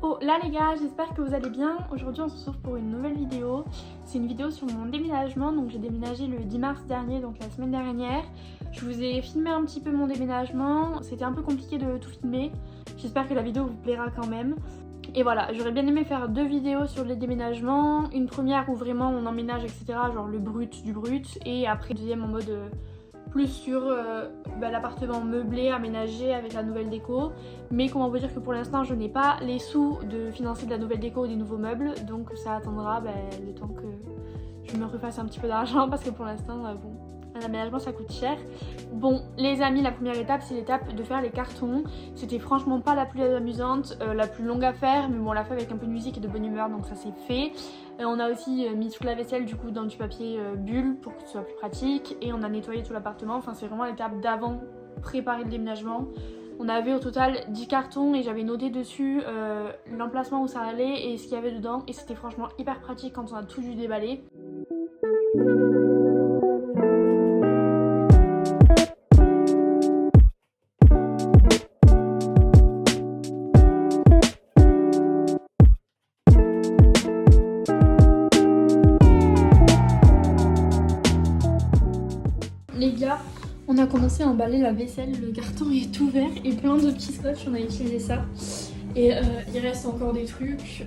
Oh là les gars, j'espère que vous allez bien. Aujourd'hui on se retrouve pour une nouvelle vidéo. C'est une vidéo sur mon déménagement. Donc j'ai déménagé le 10 mars dernier, donc la semaine dernière. Je vous ai filmé un petit peu mon déménagement. C'était un peu compliqué de tout filmer. J'espère que la vidéo vous plaira quand même. Et voilà, j'aurais bien aimé faire deux vidéos sur les déménagements. Une première où vraiment on emménage, etc. Genre le brut du brut. Et après une deuxième en mode plus sur l'appartement meublé, aménagé avec la nouvelle déco. Mais comment vous dire que pour l'instant je n'ai pas les sous de financer de la nouvelle déco ou des nouveaux meubles. Donc ça attendra le temps que je me refasse un petit peu d'argent. Parce que pour l'instant, bon, un aménagement ça coûte cher. Bon les amis, la première étape c'est l'étape de faire les cartons. C'était franchement pas la plus amusante, la plus longue à faire. Mais bon on l'a fait avec un peu de musique et de bonne humeur, donc ça c'est fait. On a aussi mis toute la vaisselle du coup dans du papier bulle pour que ce soit plus pratique. Et on a nettoyé tout l'appartement, enfin c'est vraiment l'étape d'avant préparer le déménagement. On avait au total 10 cartons et j'avais noté dessus l'emplacement où ça allait et ce qu'il y avait dedans. Et c'était franchement hyper pratique quand on a tout dû déballer. Les gars, on a commencé à emballer la vaisselle, le carton est ouvert et plein de petits scotch, on a utilisé ça. Et il reste encore des trucs.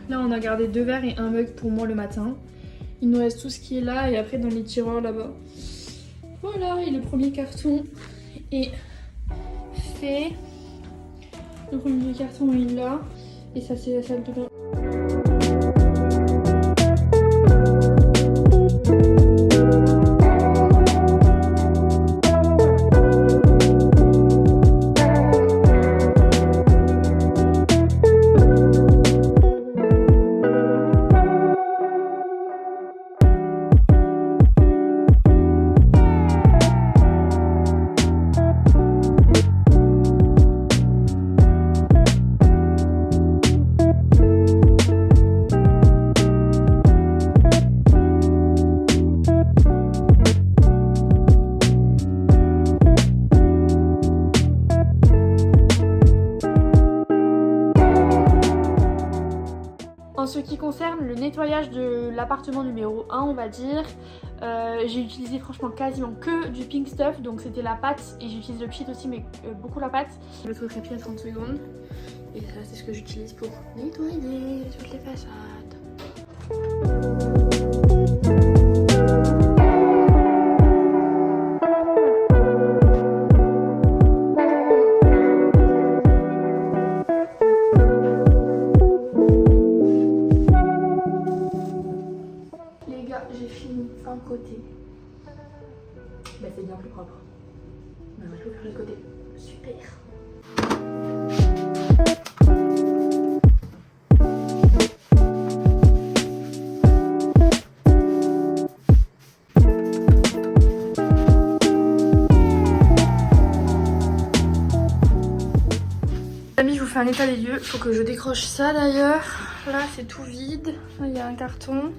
Là on a gardé 2 verres et un mug pour moi le matin. Il nous reste tout ce qui est là et après dans les tiroirs là-bas. Voilà, et le premier carton est fait. Le premier carton est là. Et ça c'est la salle de bain. En ce qui concerne le nettoyage de l'appartement numéro 1, on va dire, j'ai utilisé franchement quasiment que du pink stuff, donc c'était la pâte et j'utilise le pchit aussi, mais beaucoup la pâte. Le truc répit à 30 secondes et ça c'est ce que j'utilise pour nettoyer toutes les façades. J'ai fini un côté. C'est bien plus propre. Maintenant je peux faire le côté. Super. Amis, je vous fais un état des lieux. Il faut que je décroche ça d'ailleurs. Là c'est tout vide. Là, il y a un carton.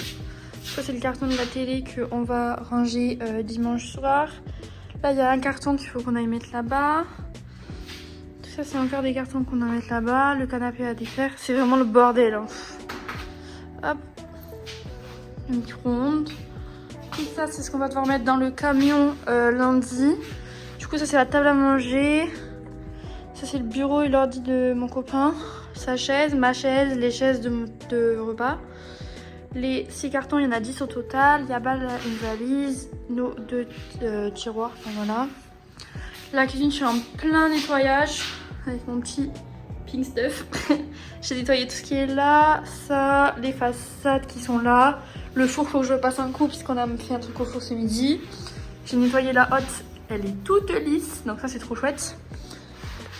Ça c'est le carton de la télé qu'on va ranger dimanche soir. Là il y a un carton qu'il faut qu'on aille mettre là-bas. Tout ça c'est encore des cartons qu'on va mettre là-bas. Le canapé à défaire. C'est vraiment le bordel. Hein. Hop. Le micro-ondes. Tout ça c'est ce qu'on va devoir mettre dans le camion lundi. Du coup ça c'est la table à manger. Ça c'est le bureau et l'ordi de mon copain. Sa chaise, ma chaise, les chaises de repas. Les 6 cartons, il y en a 10 au total. Il y a une valise, nos 2 tiroirs, enfin voilà. La cuisine, je suis en plein nettoyage avec mon petit pink stuff. J'ai nettoyé tout ce qui est là, ça, les façades qui sont là. Le four, faut que je passe un coup puisqu'on a fait un truc au four ce midi. J'ai nettoyé la hotte, elle est toute lisse, donc ça c'est trop chouette.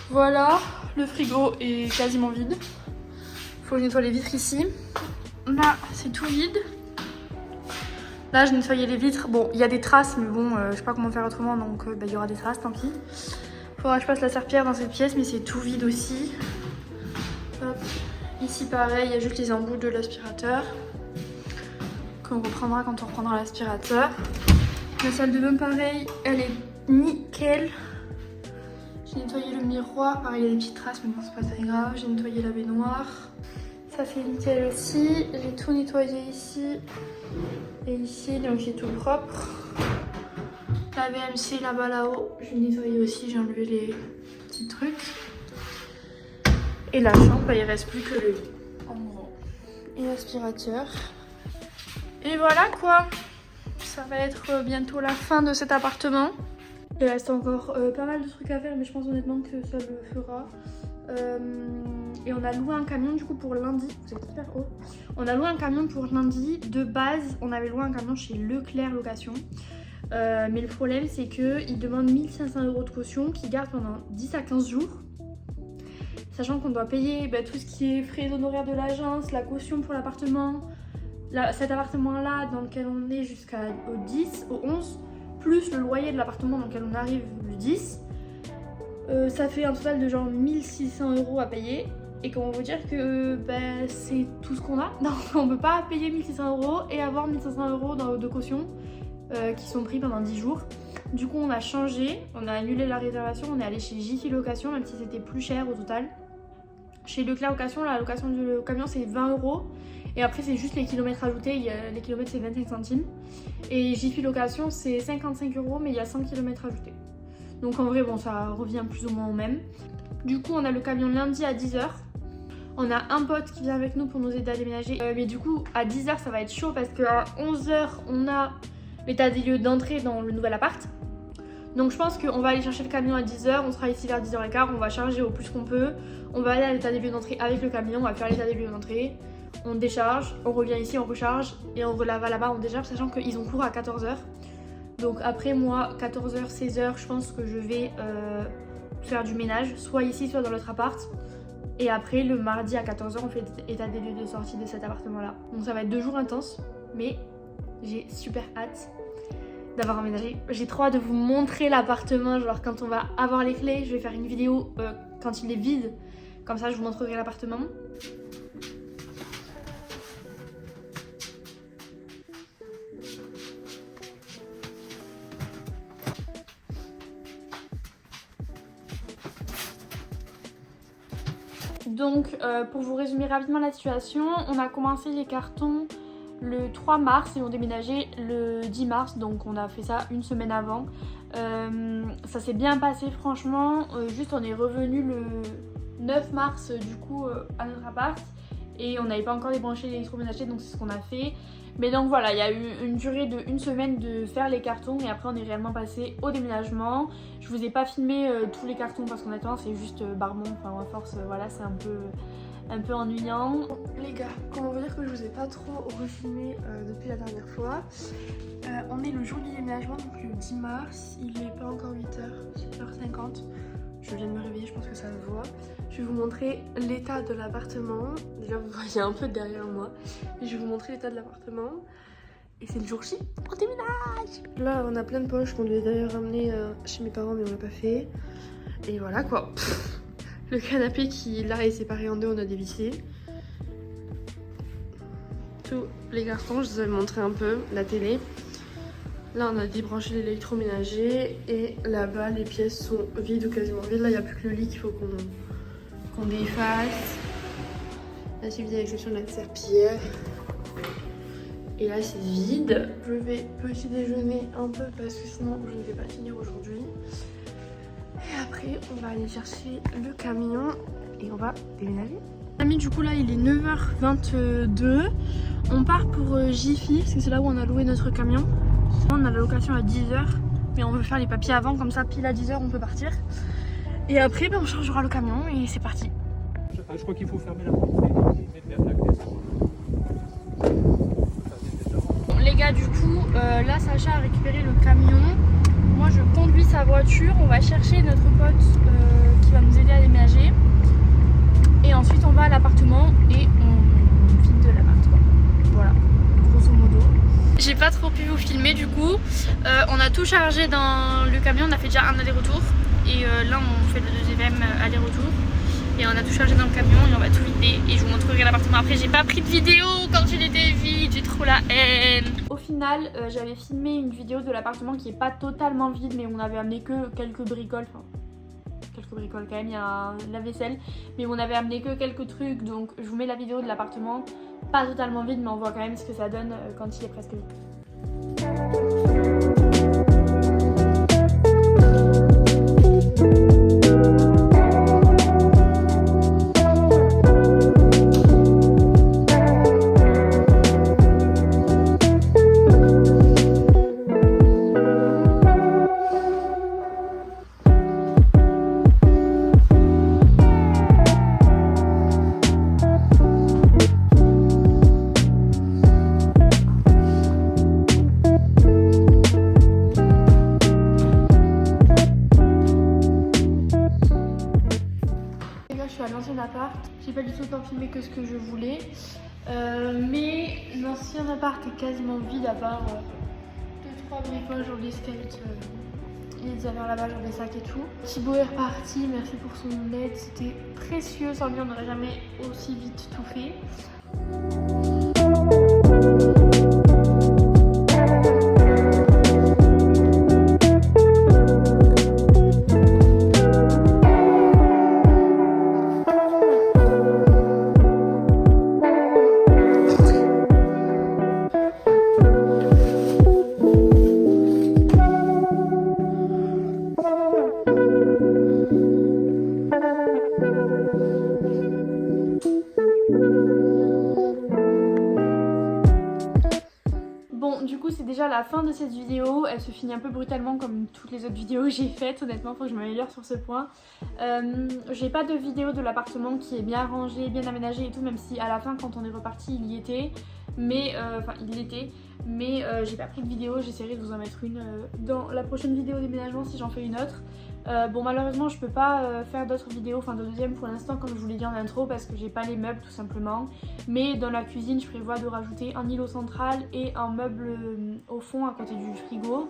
Voilà, le frigo est quasiment vide. Faut que je nettoie les vitres ici. Là, c'est tout vide. Là, j'ai nettoyé les vitres. Bon, il y a des traces, mais bon, je sais pas comment faire autrement, donc il y aura des traces, tant pis. Faudra que je passe la serpillière dans cette pièce, mais c'est tout vide aussi. Hop. Ici, pareil, il y a juste les embouts de l'aspirateur qu'on reprendra quand on reprendra l'aspirateur. La salle de bain, pareil, elle est nickel. J'ai nettoyé le miroir, pareil il y a des petites traces mais bon c'est pas très grave. J'ai nettoyé la baignoire. Ça c'est nickel aussi. J'ai tout nettoyé ici et ici, donc c'est tout propre. La VMC là-bas là-haut, j'ai nettoyé aussi, j'ai enlevé les petits trucs. Et la chambre, il reste plus que le lit en gros. Et l'aspirateur. Et voilà quoi. Ça va être bientôt la fin de cet appartement. Il reste encore pas mal de trucs à faire mais je pense honnêtement que ça le fera. Et on a loué un camion du coup pour lundi. Vous êtes hyper haut. On a loué un camion pour lundi. De base, on avait loué un camion chez Leclerc Location. Mais le problème c'est qu'ils demandent 1500 € de caution qui garde pendant 10 à 15 jours. Sachant qu'on doit payer tout ce qui est frais honoraires de l'agence, la caution pour l'appartement, cet appartement-là dans lequel on est jusqu'au 10, au 11, plus le loyer de l'appartement dans lequel on arrive le 10. Ça fait un total de genre 1600 € à payer. Et comment vous dire que c'est tout ce qu'on a. Non, on peut pas payer 1600 € et avoir 1500 € de caution qui sont pris pendant 10 jours. Du coup on a changé, on a annulé la réservation, on est allé chez Jiffy Location même si c'était plus cher au total. Chez Leclerc Location, la location du camion c'est 20 € et après c'est juste les kilomètres ajoutés, les kilomètres c'est 25 centimes. Et Jiffy Location c'est 55 € mais il y a 100 km ajoutés. Donc en vrai bon ça revient plus ou moins au même. Du coup on a le camion lundi à 10 h. On a un pote qui vient avec nous pour nous aider à déménager. Mais du coup à 10 h ça va être chaud parce qu'à 11 h on a l'état des lieux d'entrée dans le nouvel appart. Donc je pense qu'on va aller chercher le camion à 10 h, on sera ici vers 10 h 15, on va charger au plus qu'on peut. On va aller à l'état des lieux d'entrée avec le camion, on va faire l'état des lieux d'entrée. On décharge, on revient ici, on recharge et on va là-bas, on décharge, sachant qu'ils ont cours à 14 h. Donc après moi, 14 h, 16 h, je pense que je vais faire du ménage, soit ici, soit dans l'autre appart. Et après le mardi à 14 h, on fait état des lieux de sortie de cet appartement-là. Donc ça va être 2 jours intenses, mais j'ai super hâte d'avoir emménagé. J'ai trop hâte de vous montrer l'appartement, genre quand on va avoir les clés, je vais faire une vidéo quand il est vide, comme ça je vous montrerai l'appartement. Donc pour vous résumer rapidement la situation, on a commencé les cartons le 3 mars et on déménageait le 10 mars, donc on a fait ça une semaine avant. Ça s'est bien passé franchement, juste on est revenu le 9 mars du coup à notre appart et on n'avait pas encore débranché l'électroménager, donc c'est ce qu'on a fait. Mais donc voilà, il y a eu une durée de une semaine de faire les cartons et après on est réellement passé au déménagement. Je vous ai pas filmé tous les cartons parce qu'honnêtement c'est juste barbon, enfin à force voilà c'est un peu ennuyant. Les gars, comment vous dire que je vous ai pas trop refilmé depuis la dernière fois. On est le jour du déménagement, donc le 10 mars, il est pas encore 8h, 7h50. Je viens de me réveiller, je pense que ça se voit. Je vais vous montrer l'état de l'appartement. Déjà vous voyez un peu derrière moi. Et je vais vous montrer l'état de l'appartement. Et c'est le jour J, on déménage. Là on a plein de poches qu'on devait d'ailleurs ramener chez mes parents mais on l'a pas fait. Et voilà quoi. Le canapé qui là est séparé en deux, on a dévissé. Tous les cartons, je vous avais montré un peu, la télé. Là on a débranché l'électroménager et là-bas les pièces sont vides ou quasiment vides. Là il n'y a plus que le lit qu'il faut qu'on défasse. Là c'est vide à l'exception de la serpillière. Et là c'est vide. Je vais petit déjeuner un peu parce que sinon je ne vais pas finir aujourd'hui. Et après on va aller chercher le camion et on va déménager. Amis, du coup là il est 9h22. On part pour Jiffy parce que c'est là où on a loué notre camion. On a la location à 10 h, mais on veut faire les papiers avant, comme ça pile à 10 h on peut partir. Et après on chargera le camion et c'est parti. Je crois qu'il faut fermer la porte et mettre la clé. Bon, les gars, du coup là Sacha a récupéré le camion. Moi je conduis sa voiture, on va chercher notre pote qui va nous aider à déménager. Et ensuite on va à l'appartement et on vide de l'appart quoi. Voilà, grosso modo. J'ai pas trop pu vous filmer du coup. On a tout chargé dans le camion, on a fait déjà un aller-retour. Et là on fait le deuxième aller-retour. Et on a tout chargé dans le camion et on va tout vider. Et je vous montrerai l'appartement après. J'ai pas pris de vidéo quand il était vide, j'ai trop la haine. Au final, j'avais filmé une vidéo de l'appartement qui est pas totalement vide, mais on avait amené que quelques bricoles. Enfin, quelques bricoles quand même, il y a un lave-vaisselle. Mais on avait amené que quelques trucs, donc je vous mets la vidéo de l'appartement. Pas totalement vide, mais on voit quand même ce que ça donne quand il est presque vide. J'ai pas du tout le temps filmé que ce que je voulais, mais l'ancien appart est quasiment vide à part 2-3 bricoles, genre des skates, les affaires là-bas, genre des sacs et tout. Thibaut est reparti, merci pour son aide, c'était précieux, sans lui on n'aurait jamais aussi vite tout fait. Bon, du coup c'est déjà la fin de cette vidéo, elle se finit un peu brutalement comme toutes les autres vidéos que j'ai faites, honnêtement faut que je m'améliore sur ce point. J'ai pas de vidéo de l'appartement qui est bien rangé, bien aménagé et tout, même si à la fin quand on est reparti il y était, mais enfin il l'était, mais j'ai pas pris de vidéo, j'essaierai de vous en mettre une dans la prochaine vidéo déménagement si j'en fais une autre. Bon malheureusement je peux pas faire d'autres vidéos, enfin de deuxième pour l'instant comme je vous l'ai dit en intro parce que j'ai pas les meubles tout simplement. Mais dans la cuisine je prévois de rajouter un îlot central et un meuble au fond à côté du frigo.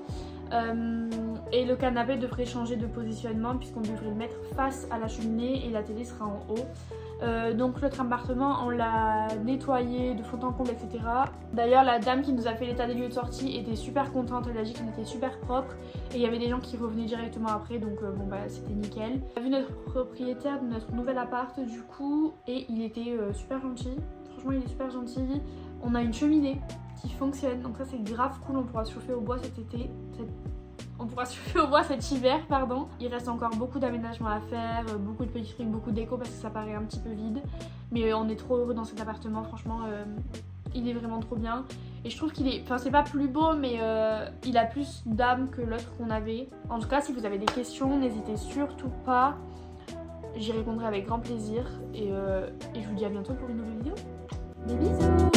Et le canapé devrait changer de positionnement puisqu'on devrait le mettre face à la cheminée et la télé sera en haut. Donc l'autre appartement on l'a nettoyé de fond en comble etc. D'ailleurs la dame qui nous a fait l'état des lieux de sortie était super contente, elle a dit qu'il était super propre et il y avait des gens qui revenaient directement après donc bon bah c'était nickel. On a vu notre propriétaire de notre nouvel appart du coup et il était super gentil, franchement il est super gentil. On a une cheminée qui fonctionne donc ça c'est grave cool, on pourra se chauffer au bois cet été. On pourra se chauffer au bois cet hiver, pardon. Il reste encore beaucoup d'aménagements à faire, beaucoup de petits trucs, beaucoup de déco parce que ça paraît un petit peu vide. Mais on est trop heureux dans cet appartement, franchement, il est vraiment trop bien. Et je trouve qu'il est, enfin c'est pas plus beau, mais il a plus d'âme que l'autre qu'on avait. En tout cas, si vous avez des questions, n'hésitez surtout pas. J'y répondrai avec grand plaisir. Et je vous dis à bientôt pour une nouvelle vidéo. Des bisous!